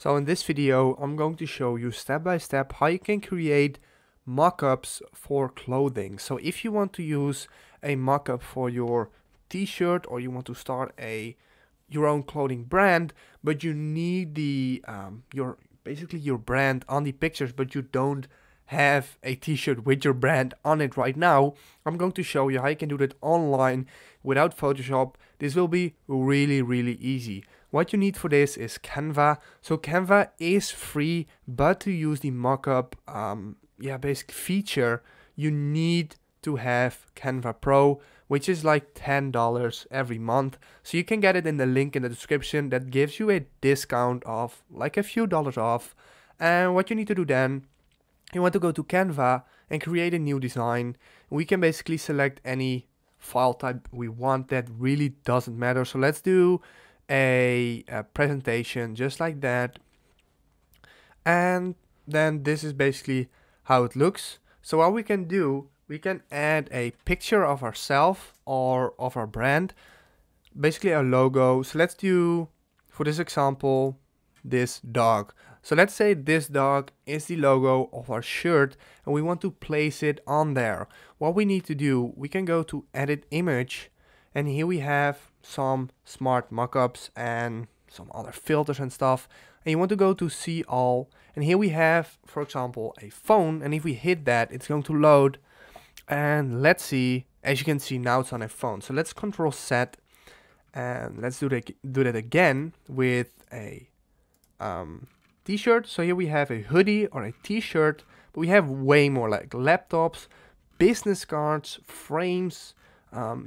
So in this video, I'm going to show you step by step how you can create mockups for clothing. So if you want to use a mockup for your t-shirt, or you want to start your own clothing brand, but you need the basically your brand on the pictures, but you don't have a t-shirt with your brand on it right now, I'm going to show you how you can do that online without Photoshop. This will be really easy. What you need for this is Canva. So Canva is free, but to use the mockup basic feature, you need to have Canva Pro, which is like $10 every month. So you can get it in the link in the description. That gives you a discount of like a few dollars off. And what you need to do then, you want to go to Canva and create a new design. We can basically select any file type we want. That really doesn't matter. So let's do a presentation just like that. And then this is basically how it looks. So what we can do, we can add a picture of ourselves or of our brand, basically a logo. So let's do, for this example, this dog. So let's say this dog is the logo of our shirt and we want to place it on there. What we need to do, we can go to edit image, and here we have some smart mockups and some other filters and stuff. And you want to go to see all, and here we have, for example, a phone, and if we hit that, it's going to load. And let's see, as you can see now it's on a phone. So let's Control Z, and let's do that again with a t-shirt. So here we have a hoodie or a t-shirt, but we have way more, like laptops, business cards, frames,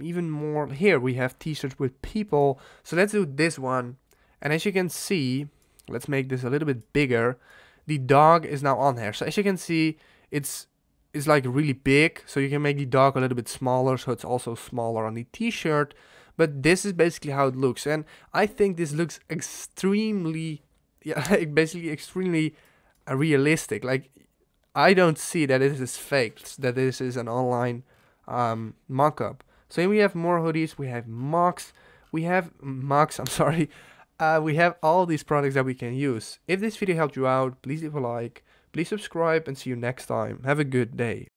even more. Here we have t-shirts with people. So let's do this one, and as you can see, let's make this a little bit bigger. The dog is now on here. So as you can see, it's like really big, so you can make the dog a little bit smaller, so it's also smaller on the t-shirt. But this is basically how it looks, and I think this looks extremely, basically extremely realistic. Like, I don't see that this is fake, that this is an online mock-up. So here we have more hoodies, we have mugs, we have all these products that we can use. If this video helped you out, please leave a like, please subscribe, and see you next time. Have a good day.